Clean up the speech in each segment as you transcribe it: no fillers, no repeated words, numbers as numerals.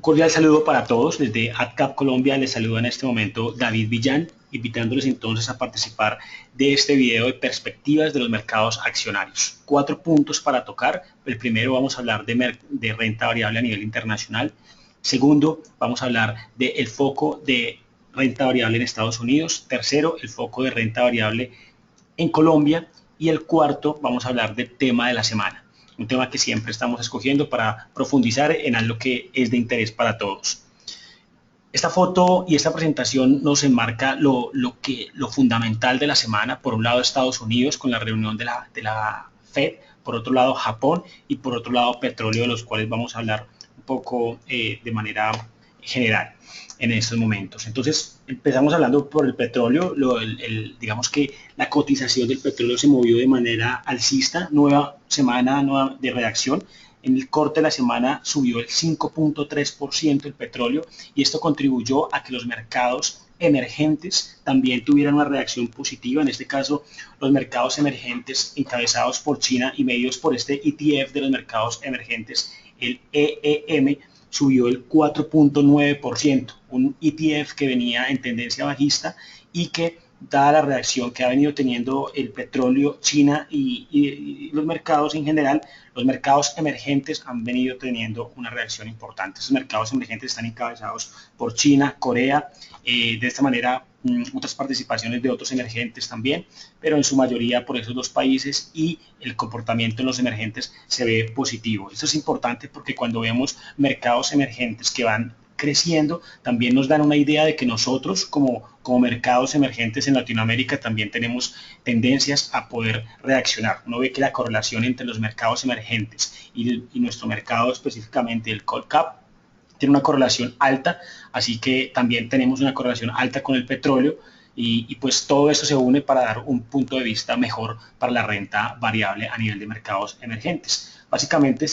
Cordial saludo para todos. Desde AdCap Colombia les saluda en este momento David Villán, invitándoles entonces a participar de este video de perspectivas de los mercados accionarios. 4 puntos para tocar. El primero, vamos a hablar de renta variable a nivel internacional. Segundo, vamos a hablar del foco de renta variable en Estados Unidos. Tercero, el foco de renta variable en Colombia. Y el cuarto, vamos a hablar del tema de la semana. Un tema que siempre estamos escogiendo para profundizar en algo que es de interés para todos. Esta foto y esta presentación nos enmarca lo fundamental de la semana. Por un lado, Estados Unidos con la reunión de la Fed, por otro lado, Japón y por otro lado, petróleo, de los cuales vamos a hablar un poco de manera general en estos momentos. Entonces, empezamos hablando por el petróleo. Digamos que la cotización del petróleo se movió de manera alcista, nueva semana nueva de reacción. En el corte de la semana subió el 5.3% el petróleo y esto contribuyó a que los mercados emergentes también tuvieran una reacción positiva. En este caso, los mercados emergentes encabezados por China y medios por este ETF de los mercados emergentes, el EEM, subió el 4.9%, un ETF que venía en tendencia bajista y que, dada la reacción que ha venido teniendo el petróleo, China y los mercados en general, los mercados emergentes han venido teniendo una reacción importante. Estos mercados emergentes están encabezados por China, Corea, de esta manera otras participaciones de otros emergentes también, pero en su mayoría por esos dos países, y el comportamiento en los emergentes se ve positivo. Esto es importante porque cuando vemos mercados emergentes que van creciendo, también nos dan una idea de que nosotros como mercados emergentes en Latinoamérica también tenemos tendencias a poder reaccionar. Uno ve que la correlación entre los mercados emergentes y nuestro mercado, específicamente el Colcap, tiene una correlación alta, así que también tenemos una correlación alta con el petróleo y pues todo esto se une para dar un punto de vista mejor para la renta variable a nivel de mercados emergentes. Básicamente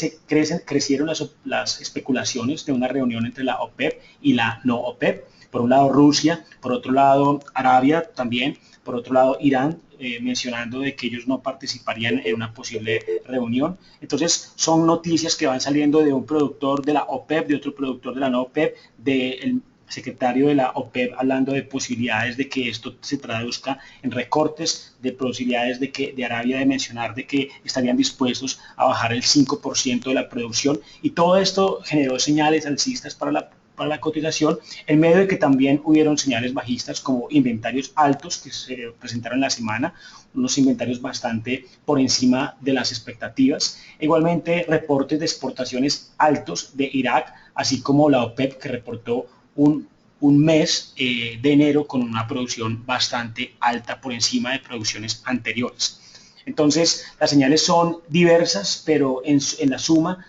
crecieron las especulaciones de una reunión entre la OPEP y la no OPEP. Por un lado Rusia, por otro lado Arabia también, por otro lado Irán, mencionando de que ellos no participarían en una posible reunión. Entonces son noticias que van saliendo de un productor de la OPEP, de otro productor de la no OPEP, del secretario de la OPEP hablando de posibilidades de que esto se traduzca en recortes, de posibilidades de Arabia de mencionar de que estarían dispuestos a bajar el 5% de la producción, y todo esto generó señales alcistas para la cotización, en medio de que también hubieron señales bajistas como inventarios altos que se presentaron en la semana, unos inventarios bastante por encima de las expectativas. Igualmente, reportes de exportaciones altos de Irak, así como la OPEP, que reportó un mes de enero con una producción bastante alta por encima de producciones anteriores. Entonces, las señales son diversas, pero en la suma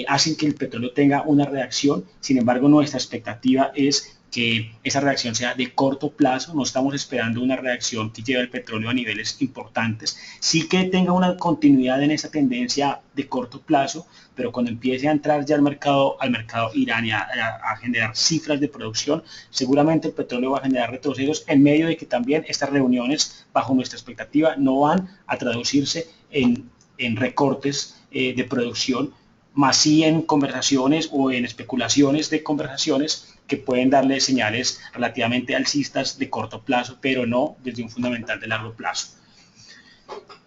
hacen que el petróleo tenga una reacción. Sin embargo, nuestra expectativa es que esa reacción sea de corto plazo. No estamos esperando una reacción que lleve el petróleo a niveles importantes. Sí que tenga una continuidad en esa tendencia de corto plazo, pero cuando empiece a entrar ya al mercado iraní a generar cifras de producción, seguramente el petróleo va a generar retrocesos, en medio de que también estas reuniones, bajo nuestra expectativa, no van a traducirse en recortes de producción, más sí en conversaciones o en especulaciones de conversaciones que pueden darle señales relativamente alcistas de corto plazo, pero no desde un fundamental de largo plazo.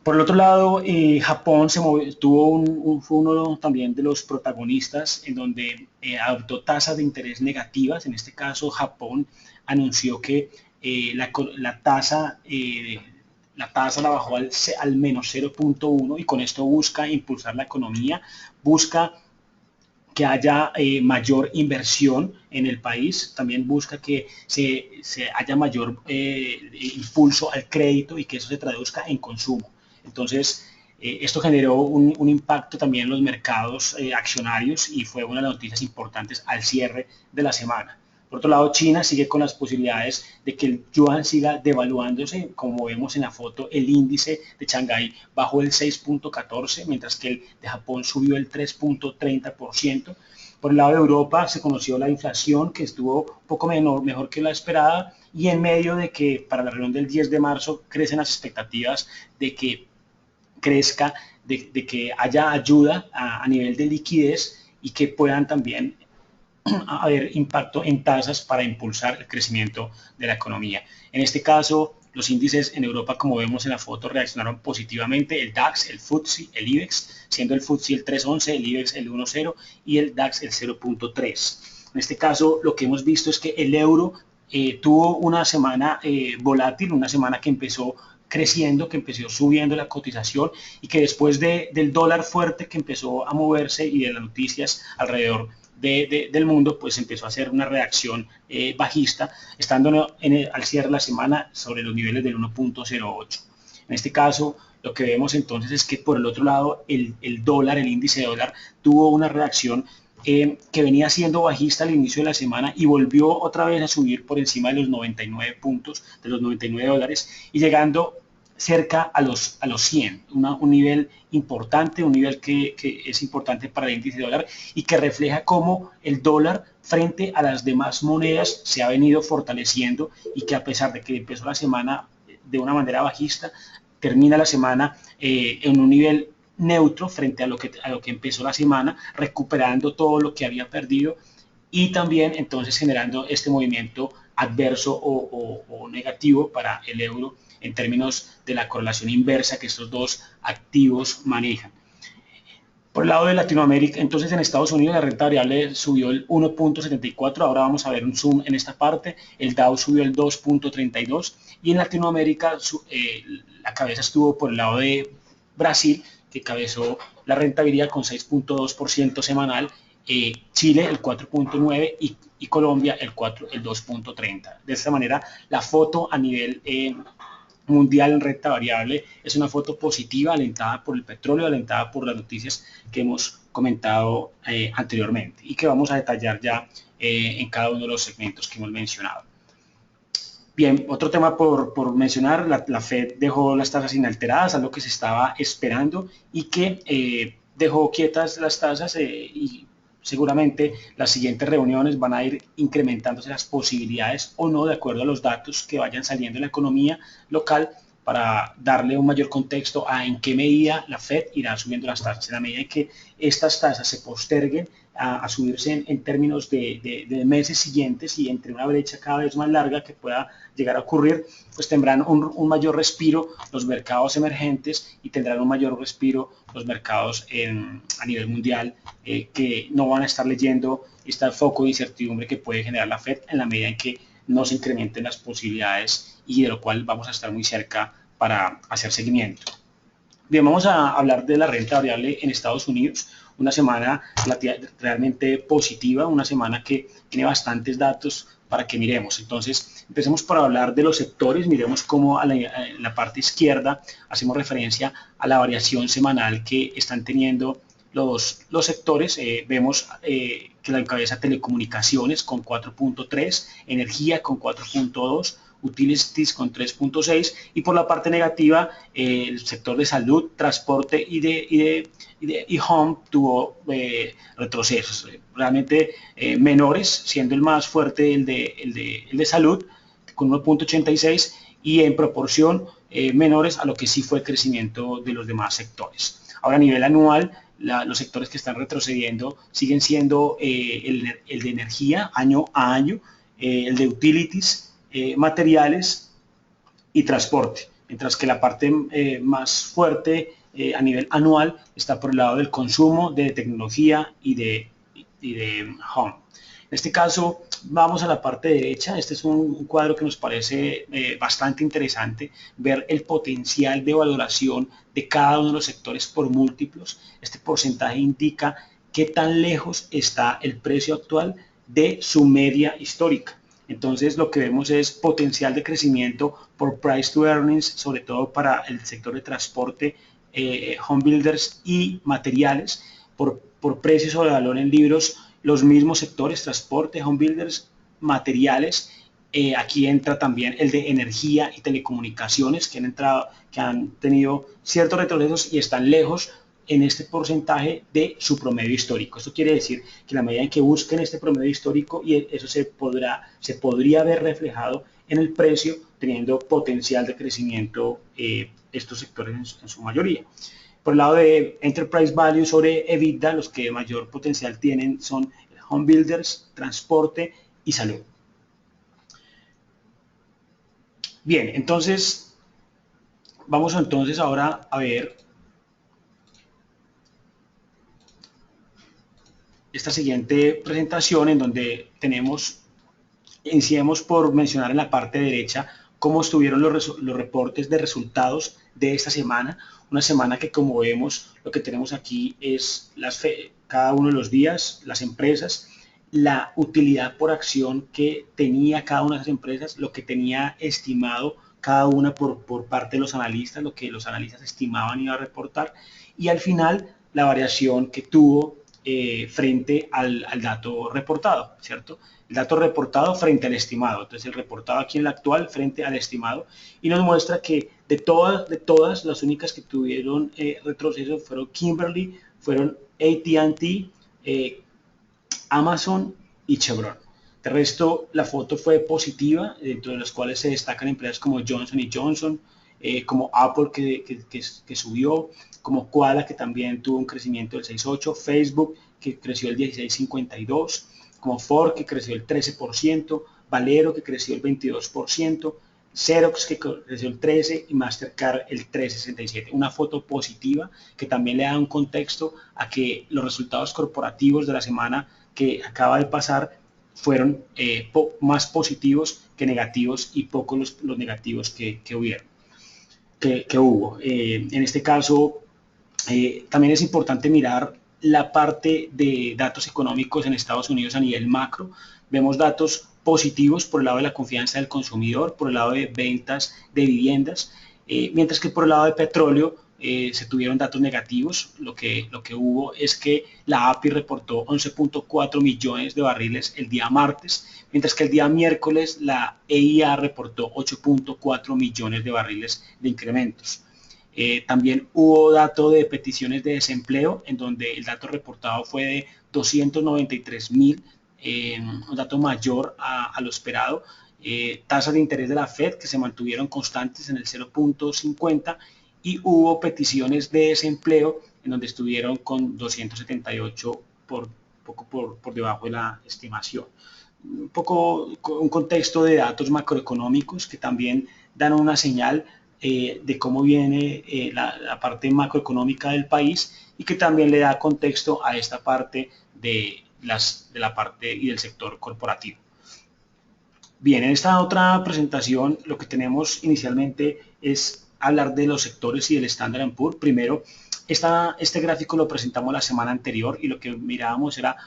Por el otro lado, Japón fue uno también de los protagonistas en donde adoptó tasas de interés negativas. En este caso, Japón anunció que la tasa la bajó al menos 0.1, y con esto busca impulsar la economía, busca que haya mayor inversión en el país, también busca que se haya mayor impulso al crédito y que eso se traduzca en consumo. Entonces, esto generó un impacto también en los mercados accionarios y fue una de las noticias importantes al cierre de la semana. Por otro lado, China sigue con las posibilidades de que el yuan siga devaluándose. Como vemos en la foto, el índice de Shanghái bajó el 6.14, mientras que el de Japón subió el 3.30%. Por el lado de Europa se conoció la inflación, que estuvo un poco mejor que la esperada, y en medio de que para la reunión del 10 de marzo crecen las expectativas de que crezca, de que haya ayuda a nivel de liquidez y que puedan también a haber impacto en tasas para impulsar el crecimiento de la economía. En este caso, los índices en Europa, como vemos en la foto, reaccionaron positivamente: el DAX, el FTSE, el IBEX, siendo el FTSE el 3.11, el IBEX el 1.0 y el DAX el 0.3. En este caso, lo que hemos visto es que el euro tuvo una semana volátil, una semana que empezó creciendo, que empezó subiendo la cotización y que después del dólar fuerte que empezó a moverse y de las noticias alrededor del mundo, pues empezó a hacer una reacción bajista, estando al cierre de la semana sobre los niveles del 1.08. En este caso, lo que vemos entonces es que por el otro lado, el dólar, el índice de dólar, tuvo una reacción que venía siendo bajista al inicio de la semana y volvió otra vez a subir por encima de los 99 puntos, de los 99 dólares, y llegando cerca a los 100, un nivel importante, un nivel que es importante para el índice de dólar y que refleja cómo el dólar frente a las demás monedas se ha venido fortaleciendo y que a pesar de que empezó la semana de una manera bajista, termina la semana en un nivel neutro frente a lo que empezó la semana, recuperando todo lo que había perdido y también entonces generando este movimiento adverso o negativo para el euro en términos de la correlación inversa que estos dos activos manejan. Por el lado de Latinoamérica, entonces en Estados Unidos la renta variable subió el 1.74, ahora vamos a ver un zoom en esta parte, el Dow subió el 2.32 y en Latinoamérica la cabeza estuvo por el lado de Brasil, que cabezó la rentabilidad con 6.2% semanal, Chile el 4.9% y Colombia el 2.30%. De esta manera, la foto a nivel mundial en renta variable es una foto positiva, alentada por el petróleo, alentada por las noticias que hemos comentado anteriormente y que vamos a detallar ya en cada uno de los segmentos que hemos mencionado. Bien, otro tema por mencionar, la Fed dejó las tasas inalteradas, algo que se estaba esperando y que dejó quietas las tasas y seguramente las siguientes reuniones van a ir incrementándose las posibilidades o no de acuerdo a los datos que vayan saliendo en la economía local para darle un mayor contexto a en qué medida la Fed irá subiendo las tasas. En la medida en que estas tasas se posterguen a subirse en términos de meses siguientes y entre una brecha cada vez más larga que pueda llegar a ocurrir, pues tendrán un mayor respiro los mercados emergentes y tendrán un mayor respiro los mercados a nivel mundial que no van a estar leyendo este foco de incertidumbre que puede generar la Fed en la medida en que no se incrementen las posibilidades y de lo cual vamos a estar muy cerca para hacer seguimiento. Bien, vamos a hablar de la renta variable en Estados Unidos, una semana realmente positiva, una semana que tiene bastantes datos para que miremos. Entonces, empecemos por hablar de los sectores, miremos cómo en la parte izquierda hacemos referencia a la variación semanal que están teniendo los sectores. Vemos que la encabeza telecomunicaciones con 4.3, energía con 4.2, utilities con 3.6 y por la parte negativa el sector de salud, transporte y home tuvo retrocesos realmente menores, siendo el más fuerte el de salud con 1.86 y en proporción menores a lo que sí fue el crecimiento de los demás sectores. Ahora a nivel anual, los sectores que están retrocediendo siguen siendo el de energía año a año, el de utilities, materiales y transporte, mientras que la parte más fuerte a nivel anual está por el lado del consumo, de tecnología y de home. En este caso, vamos a la parte derecha. Este es un cuadro que nos parece bastante interesante, ver el potencial de valoración de cada uno de los sectores por múltiplos. Este porcentaje indica qué tan lejos está el precio actual de su media histórica. Entonces lo que vemos es potencial de crecimiento por price to earnings, sobre todo para el sector de transporte, home builders y materiales, por precios sobre valor en libros, los mismos sectores, transporte, home builders, materiales. Aquí entra también el de energía y telecomunicaciones que han tenido ciertos retrocesos y están lejos en este porcentaje de su promedio histórico. Esto quiere decir que la medida en que busquen este promedio histórico y eso se podría ver reflejado en el precio, teniendo potencial de crecimiento estos sectores en su mayoría. Por el lado de Enterprise Value sobre EBITDA, los que mayor potencial tienen son home builders, transporte y salud. Bien, entonces vamos entonces ahora a ver esta siguiente presentación en donde iniciemos por mencionar en la parte derecha cómo estuvieron los reportes de resultados de esta semana. Una semana que, como vemos, lo que tenemos aquí es cada uno de los días, las empresas, la utilidad por acción que tenía cada una de esas empresas, lo que tenía estimado cada una por parte de los analistas, lo que los analistas estimaban iba a reportar, y al final la variación que tuvo frente al dato reportado, ¿cierto? El dato reportado frente al estimado. Entonces, el reportado aquí en el actual frente al estimado. Y nos muestra que de todas las únicas que tuvieron retroceso fueron Kimberly, fueron AT&T, Amazon y Chevron. De resto, la foto fue positiva, dentro de las cuales se destacan empresas como Johnson Johnson, como Apple que subió, como Koala que también tuvo un crecimiento del 6.8%, Facebook que creció el 16.52%, como Ford que creció el 13%, Valero que creció el 22%, Xerox que creció el 13% y Mastercard el 13.67%. Una foto positiva que también le da un contexto a que los resultados corporativos de la semana que acaba de pasar fueron más positivos que negativos y pocos los negativos que hubo. En este caso, también es importante mirar la parte de datos económicos en Estados Unidos a nivel macro. Vemos datos positivos por el lado de la confianza del consumidor, por el lado de ventas de viviendas, mientras que por el lado de petróleo se tuvieron datos negativos. Lo que hubo es que la API reportó 11.4 millones de barriles el día martes, mientras que el día miércoles la EIA reportó 8.4 millones de barriles de incrementos. También hubo dato de peticiones de desempleo, en donde el dato reportado fue de 293.000, un dato mayor a lo esperado. Tasas de interés de la Fed que se mantuvieron constantes en el 0.50 y hubo peticiones de desempleo en donde estuvieron con 278 poco por debajo de la estimación. Un contexto de datos macroeconómicos que también dan una señal de cómo viene la parte macroeconómica del país y que también le da contexto a esta parte de la parte y del sector corporativo. Bien, en esta otra presentación lo que tenemos inicialmente es hablar de los sectores y del Standard & Poor's. Primero, este gráfico lo presentamos la semana anterior y lo que mirábamos era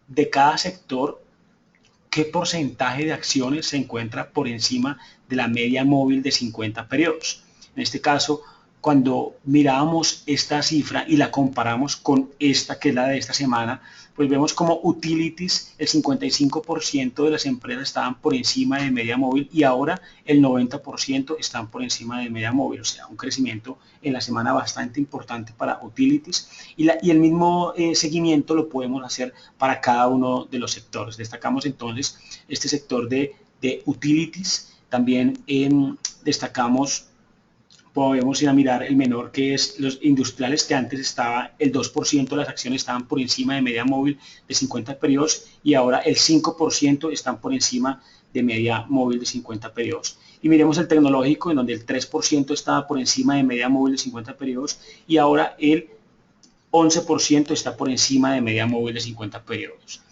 de cada sector qué porcentaje de acciones se encuentra por encima de la media móvil de 50 periodos. En este caso, cuando mirábamos esta cifra y la comparamos con esta, que es la de esta semana, pues vemos como utilities, el 55% de las empresas estaban por encima de media móvil y ahora el 90% están por encima de media móvil, o sea, un crecimiento en la semana bastante importante para utilities y el mismo seguimiento lo podemos hacer para cada uno de los sectores. Destacamos entonces este sector de utilities, también destacamos. Podemos ir a mirar el menor, que es los industriales, que antes estaba el 2% de las acciones estaban por encima de media móvil de 50 periodos y ahora el 5% están por encima de media móvil de 50 periodos. Y miremos el tecnológico, en donde el 3% estaba por encima de media móvil de 50 periodos y ahora el 11% está por encima de media móvil de 50 periodos.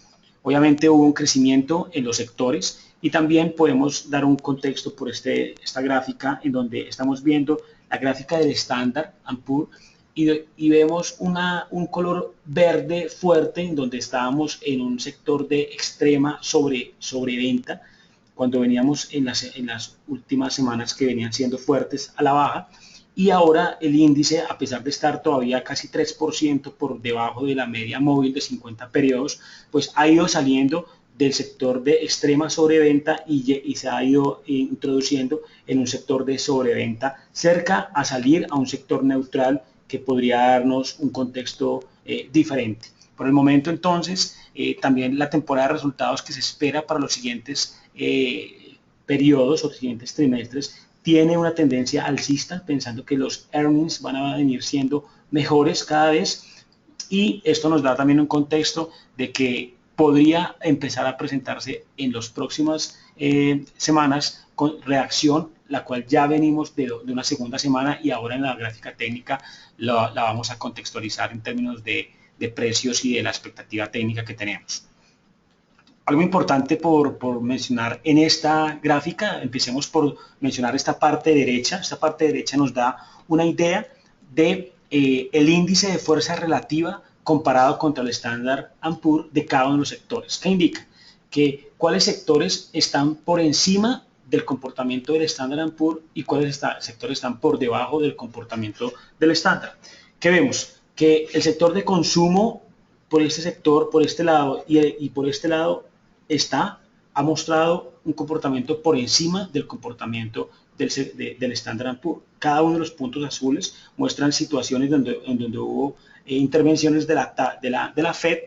Obviamente hubo un crecimiento en los sectores y también podemos dar un contexto por esta gráfica en donde estamos viendo la gráfica del Standard & Poor's y vemos un color verde fuerte en donde estábamos en un sector de extrema sobreventa cuando veníamos en las últimas semanas que venían siendo fuertes a la baja. Y ahora el índice, a pesar de estar todavía casi 3% por debajo de la media móvil de 50 periodos, pues ha ido saliendo del sector de extrema sobreventa y se ha ido introduciendo en un sector de sobreventa cerca a salir a un sector neutral que podría darnos un contexto diferente. Por el momento entonces, también la temporada de resultados que se espera para los siguientes periodos o siguientes trimestres tiene una tendencia alcista, pensando que los earnings van a venir siendo mejores cada vez y esto nos da también un contexto de que podría empezar a presentarse en las próximas semanas con reacción, la cual ya venimos de una segunda semana y ahora en la gráfica técnica la vamos a contextualizar en términos de precios y de la expectativa técnica que tenemos. Algo importante por mencionar en esta gráfica, empecemos por mencionar esta parte derecha. Esta parte derecha nos da una idea de el índice de fuerza relativa comparado contra el Standard & Poor's de cada uno de los sectores. ¿Qué indica? Que cuáles sectores están por encima del comportamiento del Standard & Poor's y cuáles sectores están por debajo del comportamiento del estándar. ¿Qué vemos? Que el sector de consumo por este sector, por este lado y por este lado ha mostrado un comportamiento por encima del comportamiento del Standard & Poor's. Cada uno de los puntos azules muestran situaciones en donde hubo intervenciones de la Fed,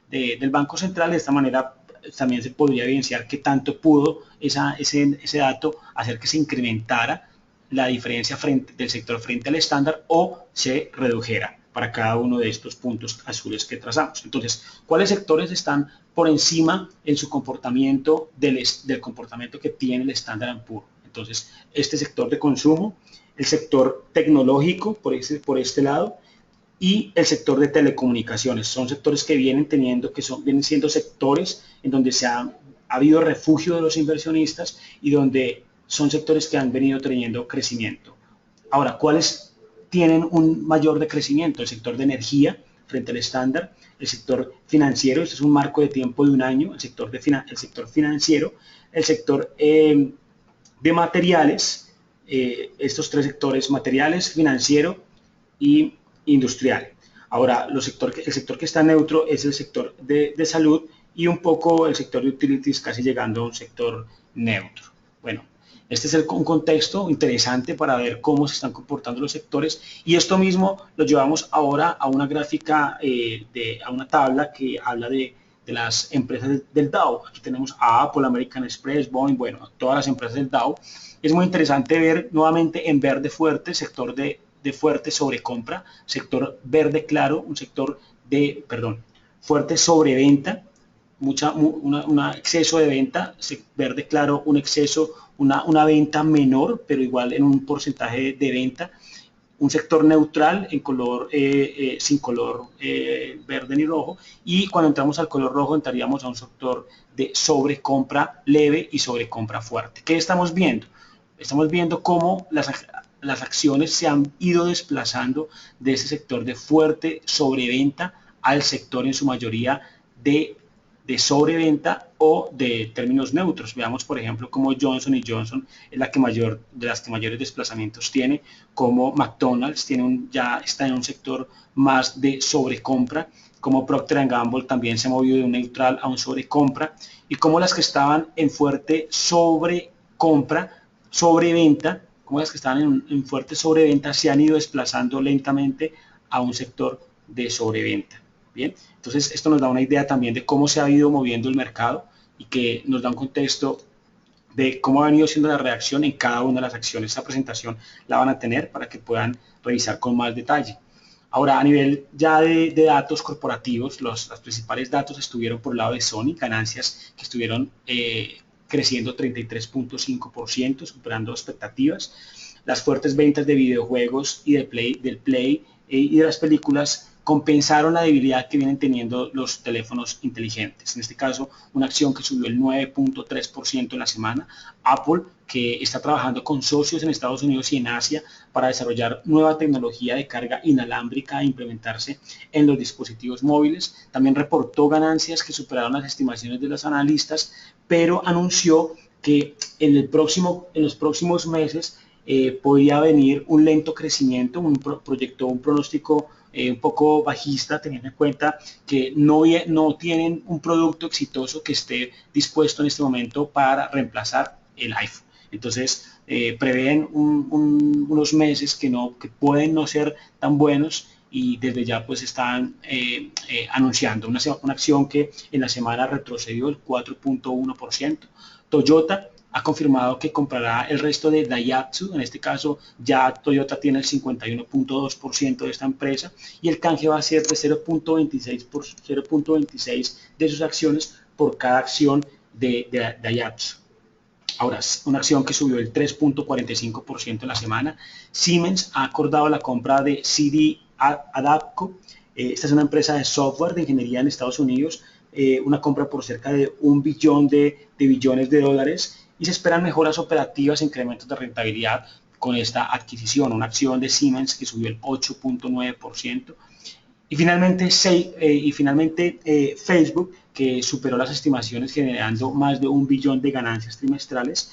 del Banco Central. De esta manera también se podría evidenciar que tanto pudo ese dato hacer que se incrementara la diferencia del sector frente al estándar o se redujera para cada uno de estos puntos azules que trazamos. Entonces, ¿cuáles sectores están por encima en su comportamiento del comportamiento que tiene el Standard & Poor's? Entonces, este sector de consumo, el sector tecnológico por este lado y el sector de telecomunicaciones. Son sectores que vienen siendo sectores en donde ha habido refugio de los inversionistas y donde son sectores que han venido teniendo crecimiento. Ahora, ¿cuáles tienen un mayor decrecimiento? El sector de energía frente al estándar, el sector financiero, este es un marco de tiempo de un año, el sector financiero, el sector de materiales, estos tres sectores: materiales, financiero y industrial. Ahora, el sector que está neutro es el sector de salud y un poco el sector de utilities, casi llegando a un sector neutro. Bueno, este es un contexto interesante para ver cómo se están comportando los sectores, y esto mismo lo llevamos ahora a una gráfica, a una tabla que habla de las empresas del Dow. Aquí tenemos a Apple, American Express, Boeing, bueno, todas las empresas del Dow. Es muy interesante ver nuevamente en verde fuerte, sector de fuerte sobrecompra, sector verde claro, un sector de, fuerte sobreventa, un exceso de venta, verde claro, un exceso, una venta menor, pero igual en un porcentaje de venta, un sector neutral en color, sin color verde ni rojo, y cuando entramos al color rojo entraríamos a un sector de sobrecompra leve y sobrecompra fuerte. ¿Qué estamos viendo? Estamos viendo cómo las acciones se han ido desplazando de ese sector de fuerte sobreventa al sector en su mayoría de sobreventa o de términos neutros. Veamos, por ejemplo, cómo Johnson & Johnson es de las que mayores desplazamientos tiene, como McDonald's ya está en un sector más de sobrecompra, como Procter & Gamble también se ha movido de un neutral a un sobrecompra, y como las que estaban en fuerte sobreventa, como las que estaban en fuerte sobreventa se han ido desplazando lentamente a un sector de sobreventa. Bien, entonces esto nos da una idea también de cómo se ha ido moviendo el mercado y que nos da un contexto de cómo ha venido siendo la reacción en cada una de las acciones. Esta presentación la van a tener para que puedan revisar con más detalle. Ahora, a nivel ya de datos corporativos, los principales datos estuvieron por el lado de Sony, ganancias que estuvieron creciendo 33.5%, superando expectativas. Las fuertes ventas de videojuegos y del Play y de las películas compensaron la debilidad que vienen teniendo los teléfonos inteligentes. En este caso, una acción que subió el 9.3% en la semana. Apple, que está trabajando con socios en Estados Unidos y en Asia para desarrollar nueva tecnología de carga inalámbrica e implementarse en los dispositivos móviles. También reportó ganancias que superaron las estimaciones de los analistas, pero anunció que en los próximos meses podría venir un lento crecimiento, proyectó un pronóstico un poco bajista, teniendo en cuenta que no tienen un producto exitoso que esté dispuesto en este momento para reemplazar el iPhone. Entonces prevén unos meses que pueden no ser tan buenos, y desde ya pues están anunciando una acción que en la semana retrocedió el 4.1%. Toyota ha confirmado que comprará el resto de Daihatsu. En este caso ya Toyota tiene el 51.2% de esta empresa y el canje va a ser de 0.26 de sus acciones por cada acción de Daihatsu. Ahora, una acción que subió el 3.45% en la semana. Siemens ha acordado la compra de CD Adapco. Esta es una empresa de software de ingeniería en Estados Unidos, una compra por cerca de $1 billón de billones de dólares, y se esperan mejoras operativas e incrementos de rentabilidad con esta adquisición. Una acción de Siemens que subió el 8.9%. Y finalmente, Facebook, que superó las estimaciones generando más de $1 billón de ganancias trimestrales,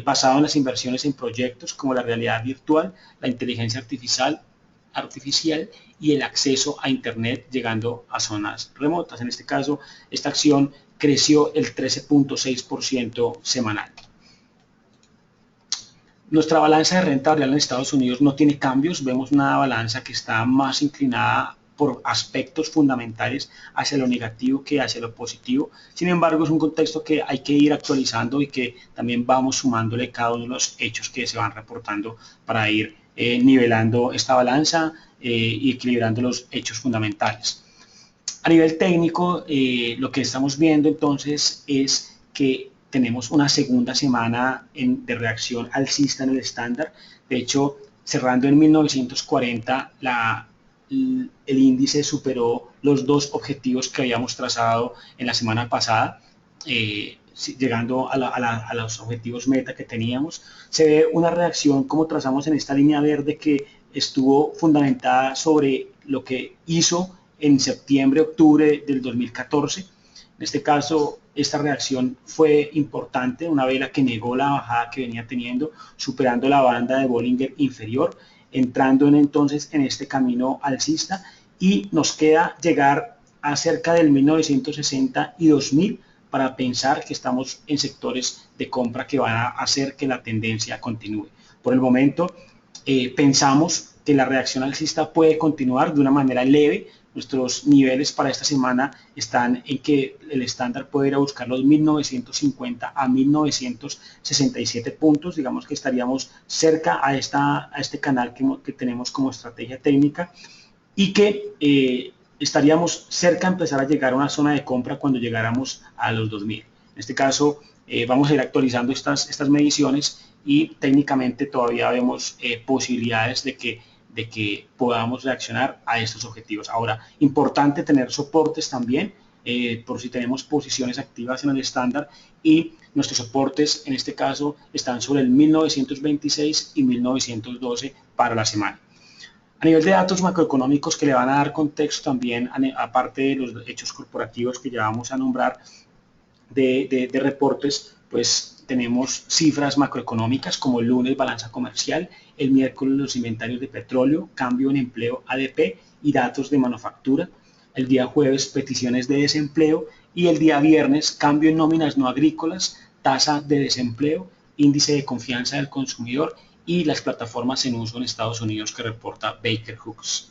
basado en las inversiones en proyectos como la realidad virtual, la inteligencia artificial y el acceso a Internet llegando a zonas remotas. En este caso, esta acción creció el 13.6% semanal. Nuestra balanza de renta variable en Estados Unidos no tiene cambios. Vemos una balanza que está más inclinada por aspectos fundamentales hacia lo negativo que hacia lo positivo. Sin embargo, es un contexto que hay que ir actualizando y que también vamos sumándole cada uno de los hechos que se van reportando para ir nivelando esta balanza y equilibrando los hechos fundamentales. A nivel técnico, lo que estamos viendo entonces es que tenemos una segunda semana de reacción alcista en el estándar. De hecho, cerrando en 1940, el índice superó los dos objetivos que habíamos trazado en la semana pasada, llegando a los objetivos meta que teníamos. Se ve una reacción como trazamos en esta línea verde que estuvo fundamentada sobre lo que hizo en septiembre, octubre del 2014. En este caso, esta reacción fue importante, una vela que negó la bajada que venía teniendo, superando la banda de Bollinger inferior, entrando entonces en este camino alcista, y nos queda llegar a cerca del 1960 y 2000 para pensar que estamos en sectores de compra que van a hacer que la tendencia continúe. Por el momento, pensamos que la reacción alcista puede continuar de una manera leve. Nuestros niveles para esta semana están en que el estándar puede ir a buscar los 1950 a 1967 puntos. Digamos que estaríamos cerca a este canal que tenemos como estrategia técnica, y que estaríamos cerca de empezar a llegar a una zona de compra cuando llegáramos a los 2000. En este caso, vamos a ir actualizando estas mediciones y técnicamente todavía vemos posibilidades de que podamos reaccionar a estos objetivos. Ahora, importante tener soportes también, por si tenemos posiciones activas en el estándar, y nuestros soportes en este caso están sobre el 1926 y 1912 para la semana. A nivel de datos macroeconómicos que le van a dar contexto también, aparte de los hechos corporativos que ya vamos a nombrar de reportes, pues tenemos cifras macroeconómicas como el lunes balanza comercial, el miércoles los inventarios de petróleo, cambio en empleo ADP y datos de manufactura, el día jueves peticiones de desempleo, y el día viernes cambio en nóminas no agrícolas, tasa de desempleo, índice de confianza del consumidor y las plataformas en uso en Estados Unidos que reporta Baker Hughes.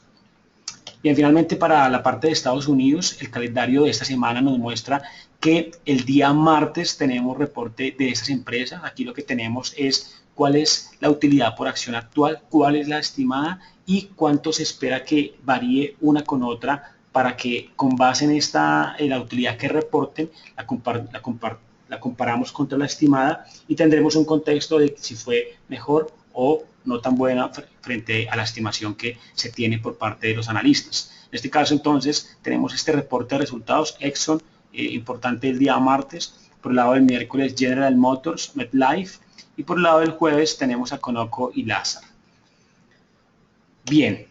Bien, finalmente para la parte de Estados Unidos, el calendario de esta semana nos muestra que el día martes tenemos reporte de esas empresas. Aquí lo que tenemos es cuál es la utilidad por acción actual, cuál es la estimada y cuánto se espera que varíe una con otra, para que con base en la utilidad que reporten la comparamos contra la estimada y tendremos un contexto de si fue mejor o no tan buena frente a la estimación que se tiene por parte de los analistas. En este caso, entonces, tenemos este reporte de resultados, Exxon, importante el día martes. Por el lado del miércoles, General Motors, MetLife, y por el lado del jueves tenemos a Conoco y Lazard. Bien,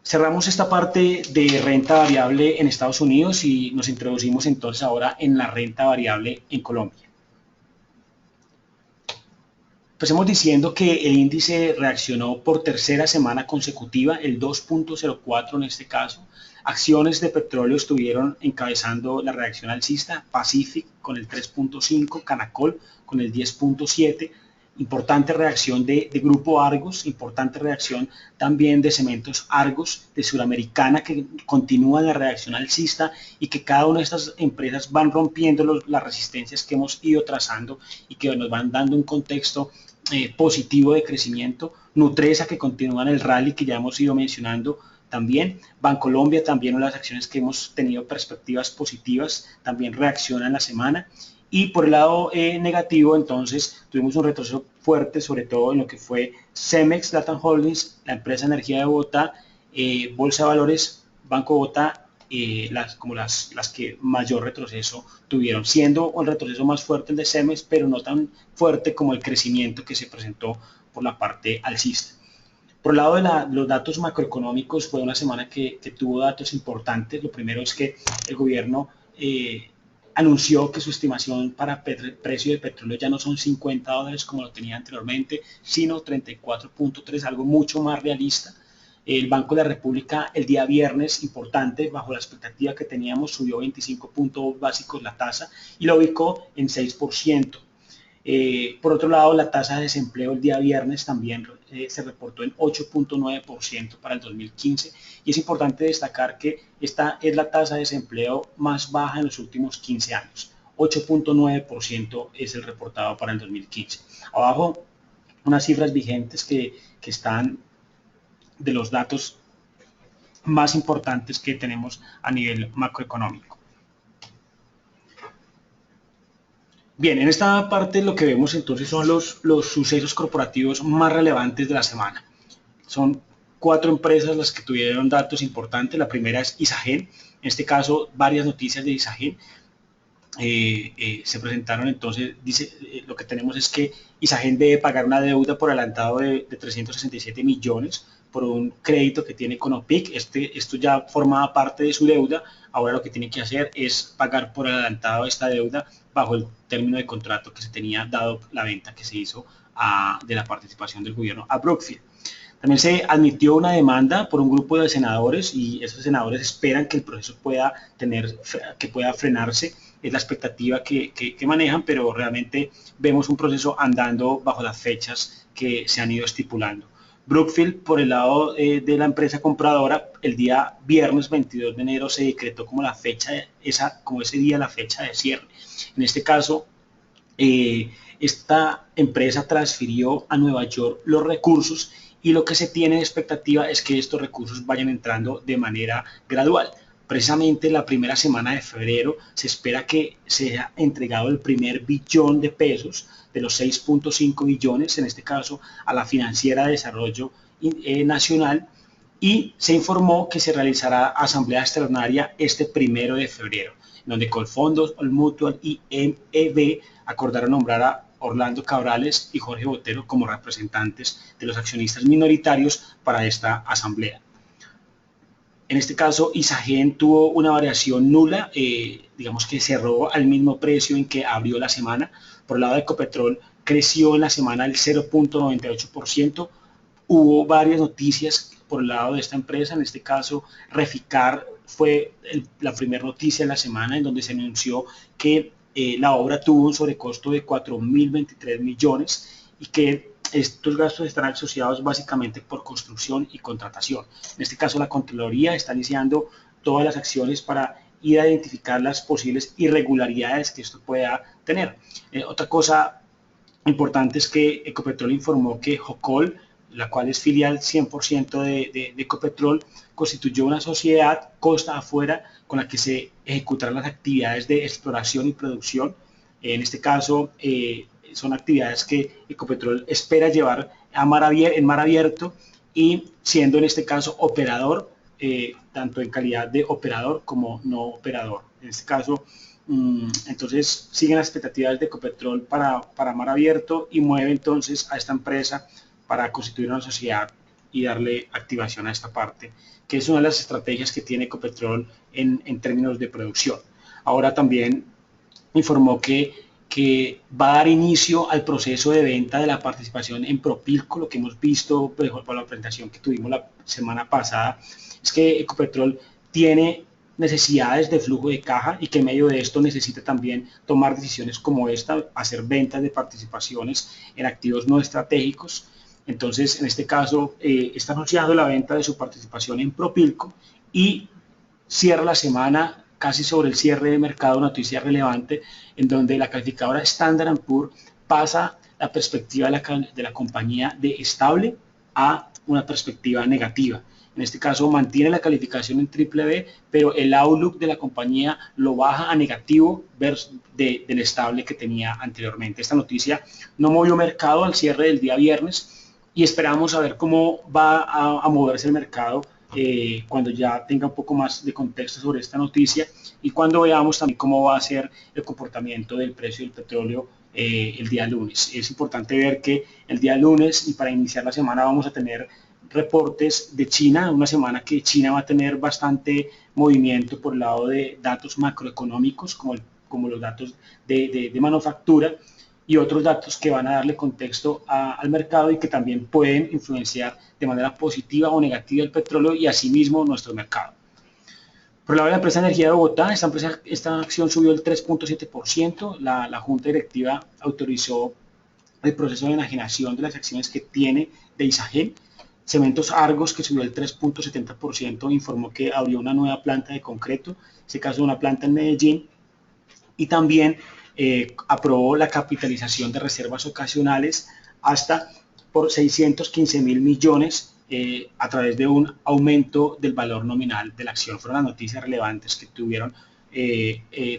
cerramos esta parte de renta variable en Estados Unidos y nos introducimos entonces ahora en la renta variable en Colombia. Empecemos diciendo que el índice reaccionó por tercera semana consecutiva, el 2.04 en este caso. Acciones de petróleo estuvieron encabezando la reacción alcista, Pacific con el 3.5, Canacol con el 10.7, Importante reacción de Grupo Argos, importante reacción también de Cementos Argos, de Suramericana, que continúa la reacción alcista y que cada una de estas empresas van rompiendo las resistencias que hemos ido trazando y que nos van dando un contexto positivo de crecimiento. Nutresa, que continúa en el rally que ya hemos ido mencionando también. Bancolombia, también una de las acciones que hemos tenido perspectivas positivas, también reacciona en la semana. Y por el lado negativo, entonces, tuvimos un retroceso fuerte, sobre todo en lo que fue Cemex, Latam Holdings, la empresa de energía de Bogotá, Bolsa de Valores, Banco Bogotá, como las que mayor retroceso tuvieron, siendo el retroceso más fuerte el de Cemex, pero no tan fuerte como el crecimiento que se presentó por la parte alcista. Por el lado de los datos macroeconómicos, fue una semana que tuvo datos importantes. Lo primero es que el gobierno anunció que su estimación para precio de petróleo ya no son $50 como lo tenía anteriormente, sino 34.3, algo mucho más realista. El Banco de la República el día viernes, importante, bajo la expectativa que teníamos, subió 25 puntos básicos la tasa y lo ubicó en 6%. Por otro lado, la tasa de desempleo el día viernes también se reportó en 8.9% para el 2015 y es importante destacar que esta es la tasa de desempleo más baja en los últimos 15 años. 8.9% es el reportado para el 2015. Abajo, unas cifras vigentes que están de los datos más importantes que tenemos a nivel macroeconómico. Bien, en esta parte lo que vemos entonces son los sucesos corporativos más relevantes de la semana. Son 4 empresas las que tuvieron datos importantes. La primera es Isagen. En este caso, varias noticias de Isagen se presentaron. Entonces, lo que tenemos es que Isagen debe pagar una deuda por adelantado de 367 millones por un crédito que tiene con OPIC. Esto ya formaba parte de su deuda. Ahora lo que tiene que hacer es pagar por adelantado esta deuda bajo el término de contrato que se tenía dado la venta que se hizo de la participación del gobierno a Brookfield. También se admitió una demanda por un grupo de senadores y esos senadores esperan que el proceso pueda frenarse. Es la expectativa que manejan, pero realmente vemos un proceso andando bajo las fechas que se han ido estipulando. Brookfield, por el lado de la empresa compradora, el día viernes 22 de enero se decretó como la fecha, como ese día la fecha de cierre. En este caso, esta empresa transfirió a Nueva York los recursos y lo que se tiene de expectativa es que estos recursos vayan entrando de manera gradual. Precisamente la primera semana de febrero se espera que sea entregado el primer billón de pesos de los 6.5 billones, en este caso a la Financiera de Desarrollo Nacional, y se informó que se realizará asamblea extraordinaria este 1 de febrero, donde Colfondos, Mutual y MEB acordaron nombrar a Orlando Cabrales y Jorge Botero como representantes de los accionistas minoritarios para esta asamblea. En este caso, Isagen tuvo una variación nula, digamos que cerró al mismo precio en que abrió la semana. Por el lado de Ecopetrol, creció en la semana el 0.98%. Hubo varias noticias por el lado de esta empresa, en este caso, Reficar fue la primera noticia en la semana en donde se anunció que la obra tuvo un sobrecosto de 4.023 millones y que estos gastos están asociados básicamente por construcción y contratación. En este caso, la Contraloría está iniciando todas las acciones para ir a identificar las posibles irregularidades que esto pueda tener. Otra cosa importante es que Ecopetrol informó que Jocol, la cual es filial 100% de Ecopetrol, constituyó una sociedad costa afuera con la que se ejecutarán las actividades de exploración y producción. En este caso, son actividades que Ecopetrol espera llevar en mar abierto y siendo en este caso operador, tanto en calidad de operador como no operador. En este caso, entonces siguen las expectativas de Ecopetrol para mar abierto y mueve entonces a esta empresa para constituir una sociedad y darle activación a esta parte, que es una de las estrategias que tiene Ecopetrol en términos de producción. Ahora también informó que va a dar inicio al proceso de venta de la participación en Propilco. Lo que hemos visto por la presentación que tuvimos la semana pasada es que Ecopetrol tiene necesidades de flujo de caja y que en medio de esto necesita también tomar decisiones como esta, hacer ventas de participaciones en activos no estratégicos. Entonces, en este caso, está anunciando la venta de su participación en Propilco y cierra la semana casi sobre el cierre de mercado, noticia relevante, en donde la calificadora Standard & Poor's pasa la perspectiva de la compañía de estable a una perspectiva negativa. En este caso mantiene la calificación en BBB, pero el outlook de la compañía lo baja a negativo del estable que tenía anteriormente. Esta noticia no movió mercado al cierre del día viernes y esperamos a ver cómo va a moverse el mercado cuando ya tenga un poco más de contexto sobre esta noticia y cuando veamos también cómo va a ser el comportamiento del precio del petróleo el día lunes. Es importante ver que el día lunes y para iniciar la semana vamos a tener reportes de China, una semana que China va a tener bastante movimiento por el lado de datos macroeconómicos como los datos de manufactura y otros datos que van a darle contexto al mercado y que también pueden influenciar de manera positiva o negativa el petróleo y asimismo nuestro mercado. Por el lado de la empresa Energía de Bogotá, esta acción subió el 3.7%. La Junta Directiva autorizó el proceso de enajenación de las acciones que tiene de Isagen. Cementos Argos, que subió el 3.70%, informó que abrió una nueva planta de concreto, en este caso una planta en Medellín, y también aprobó la capitalización de reservas ocasionales hasta por 615.000 millones a través de un aumento del valor nominal de la acción. Fueron las noticias relevantes que tuvieron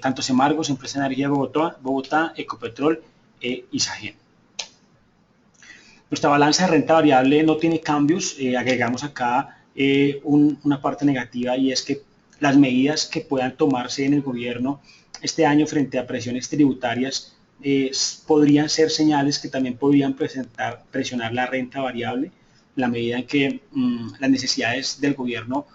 tanto Semargos, Empresa de Energía de Bogotá, Ecopetrol y Isagen. Nuestra balanza de renta variable no tiene cambios, agregamos acá una parte negativa y es que las medidas que puedan tomarse en el gobierno este año frente a presiones tributarias podrían ser señales que también podrían presionar la renta variable, en la medida en que las necesidades del gobierno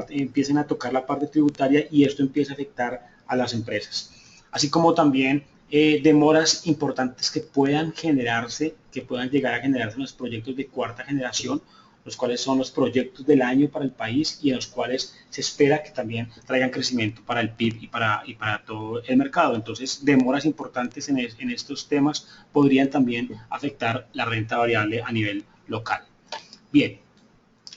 empiecen a tocar la parte tributaria y esto empieza a afectar a las empresas. Así como también demoras importantes que puedan generarse, que puedan llegar a generarse en los proyectos de cuarta generación, los cuales son los proyectos del año para el país y en los cuales se espera que también traigan crecimiento para el PIB y para todo el mercado. Entonces, demoras importantes en estos temas podrían también afectar la renta variable a nivel local. Bien,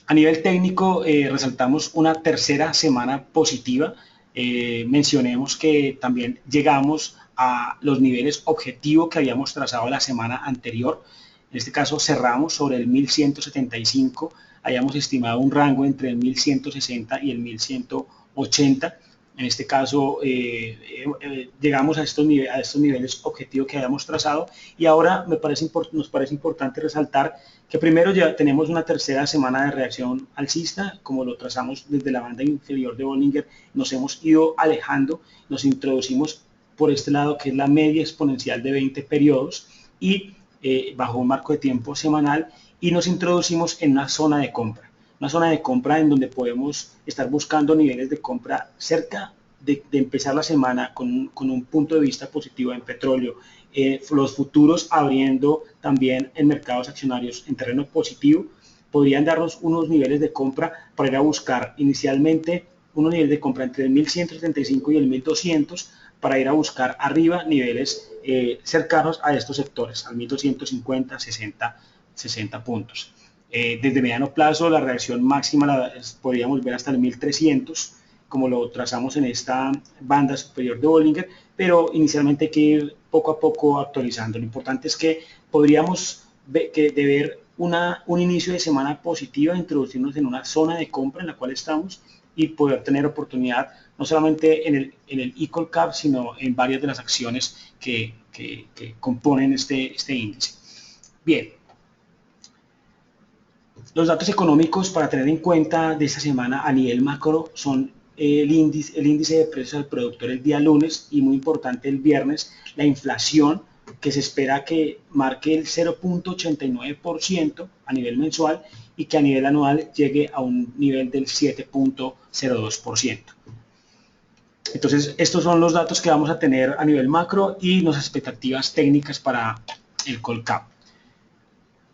a nivel técnico resaltamos una tercera semana positiva. Mencionemos que también llegamos a los niveles objetivo que habíamos trazado la semana anterior. En este caso cerramos sobre el 1175, habíamos estimado un rango entre el 1160 y el 1180. En este caso llegamos a estos niveles objetivos que habíamos trazado y ahora nos parece importante resaltar que primero ya tenemos una tercera semana de reacción alcista, como lo trazamos desde la banda inferior de Bollinger, nos hemos ido alejando, nos introducimos por este lado que es la media exponencial de 20 periodos y bajo un marco de tiempo semanal y nos introducimos en una zona de compra en donde podemos estar buscando niveles de compra cerca de empezar la semana con un punto de vista positivo en petróleo, los futuros abriendo también en mercados accionarios en terreno positivo, podrían darnos unos niveles de compra para ir a buscar inicialmente unos niveles de compra entre el 1175 y el 1200 para ir a buscar arriba niveles cercanos a estos sectores, al 1250, 60 puntos. Desde mediano plazo la reacción máxima podríamos ver hasta el 1300, como lo trazamos en esta banda superior de Bollinger, pero inicialmente hay que ir poco a poco actualizando. Lo importante es que podríamos ver un inicio de semana positiva, introducirnos en una zona de compra en la cual estamos y poder tener oportunidad no solamente en el ECOLCAP, sino en varias de las acciones que componen este índice. Bien, los datos económicos para tener en cuenta de esta semana a nivel macro son el índice de precios al productor el día lunes y muy importante el viernes, la inflación que se espera que marque el 0.89% a nivel mensual y que a nivel anual llegue a un nivel del 7.02%. Entonces, estos son los datos que vamos a tener a nivel macro y las expectativas técnicas para el Colcap.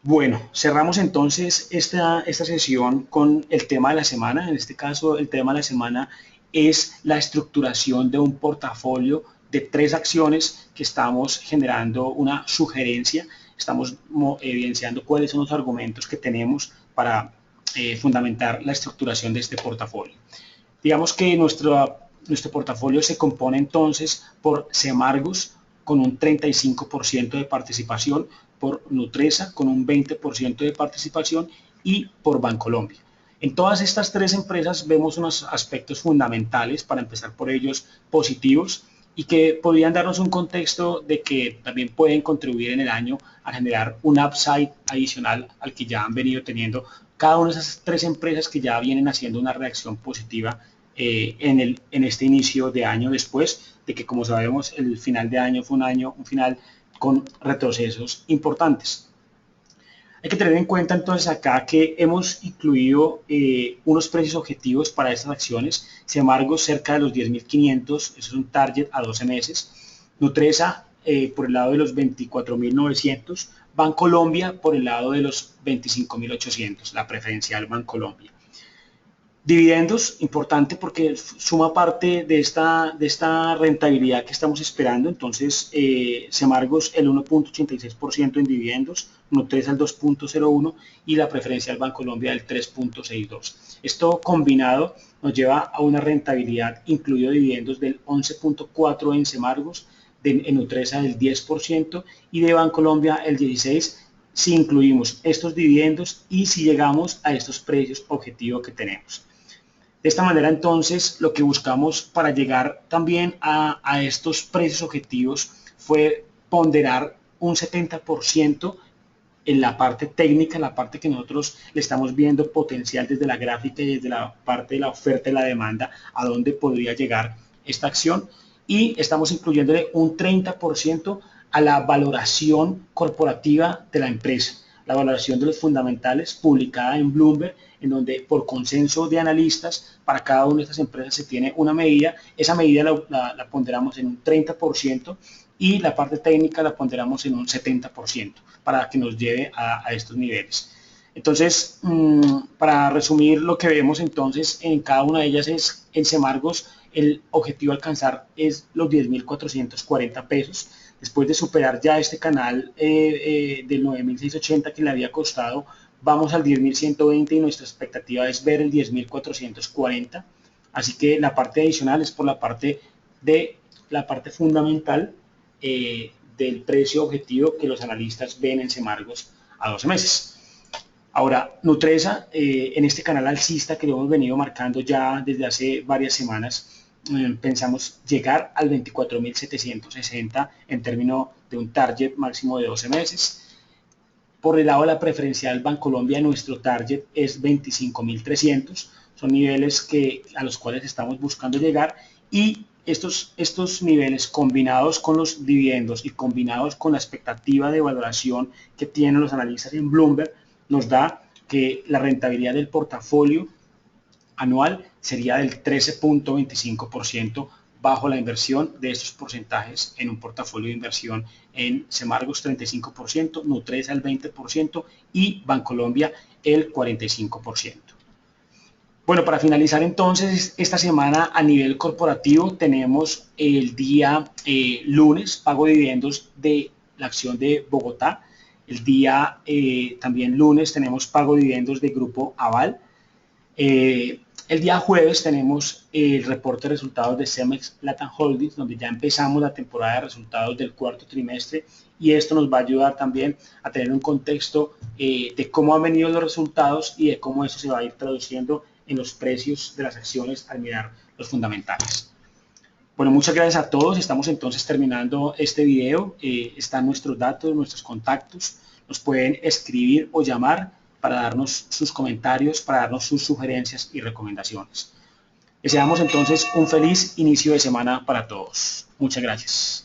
Bueno, cerramos entonces esta sesión con el tema de la semana. En este caso, el tema de la semana es la estructuración de un portafolio de 3 acciones que estamos generando una sugerencia, estamos evidenciando cuáles son los argumentos que tenemos para fundamentar la estructuración de este portafolio. Digamos que nuestro portafolio se compone entonces por Semargos con un 35% de participación, por Nutresa con un 20% de participación y por Bancolombia. En todas estas 3 empresas vemos unos aspectos fundamentales, para empezar por ellos, positivos, y que podrían darnos un contexto de que también pueden contribuir en el año a generar un upside adicional al que ya han venido teniendo cada una de esas 3 empresas que ya vienen haciendo una reacción positiva en este inicio de año, después de que, como sabemos, el final de año fue un final con retrocesos importantes. Hay que tener en cuenta entonces acá que hemos incluido unos precios objetivos para estas acciones. Semargos cerca de los 10.500, eso es un target a 12 meses. Nutresa por el lado de los 24.900. Bancolombia por el lado de los 25.800, la preferencial Bancolombia. Dividendos, importante porque suma parte de esta rentabilidad que estamos esperando. Entonces, Semargos el 1.86% en dividendos, Nutresa el 2.01% y la preferencial Bancolombia el 3.62%. Esto combinado nos lleva a una rentabilidad, incluido dividendos, del 11.4% en Semargos, en Nutresa del 10% y de Bancolombia el 16%, si incluimos estos dividendos y si llegamos a estos precios objetivos que tenemos. De esta manera, entonces, lo que buscamos para llegar también a estos precios objetivos fue ponderar un 70% en la parte técnica, en la parte que nosotros le estamos viendo potencial desde la gráfica y desde la parte de la oferta y la demanda, a dónde podría llegar esta acción. Y estamos incluyéndole un 30% a la valoración corporativa de la empresa, la valoración de los fundamentales publicada en Bloomberg, en donde por consenso de analistas para cada una de estas empresas se tiene una medida. Esa medida la ponderamos en un 30% y la parte técnica la ponderamos en un 70% para que nos lleve a estos niveles. Entonces, para resumir, lo que vemos entonces en cada una de ellas es, en Semargos, el objetivo a alcanzar es los 10.440 pesos. Después de superar ya este canal del 9.680 que le había costado, vamos al 10.120 y nuestra expectativa es ver el 10.440. Así que la parte adicional es por la parte fundamental del precio objetivo que los analistas ven en Semargos a 12 meses. Ahora, Nutresa, en este canal alcista que lo hemos venido marcando ya desde hace varias semanas, pensamos llegar al 24.760 en términos de un target máximo de 12 meses. Por el lado de la preferencial Bancolombia, nuestro target es 25.300, son niveles a los cuales estamos buscando llegar, y estos niveles, combinados con los dividendos y combinados con la expectativa de valoración que tienen los analistas en Bloomberg, nos da que la rentabilidad del portafolio anual sería del 13.25% bajo la inversión de estos porcentajes en un portafolio de inversión en Semargos 35%, Nutresa el 20% y Bancolombia el 45%. Bueno, para finalizar entonces, esta semana a nivel corporativo tenemos el día lunes, pago de dividendos de la acción de Bogotá. El día también lunes tenemos pago de dividendos de Grupo Aval. El día jueves tenemos el reporte de resultados de Cemex Latam Holdings, donde ya empezamos la temporada de resultados del cuarto trimestre, y esto nos va a ayudar también a tener un contexto de cómo han venido los resultados y de cómo eso se va a ir traduciendo en los precios de las acciones al mirar los fundamentales. Bueno, muchas gracias a todos. Estamos entonces terminando este video. Están nuestros datos, nuestros contactos. Nos pueden escribir o llamar para darnos sus comentarios, para darnos sus sugerencias y recomendaciones. Deseamos entonces un feliz inicio de semana para todos. Muchas gracias.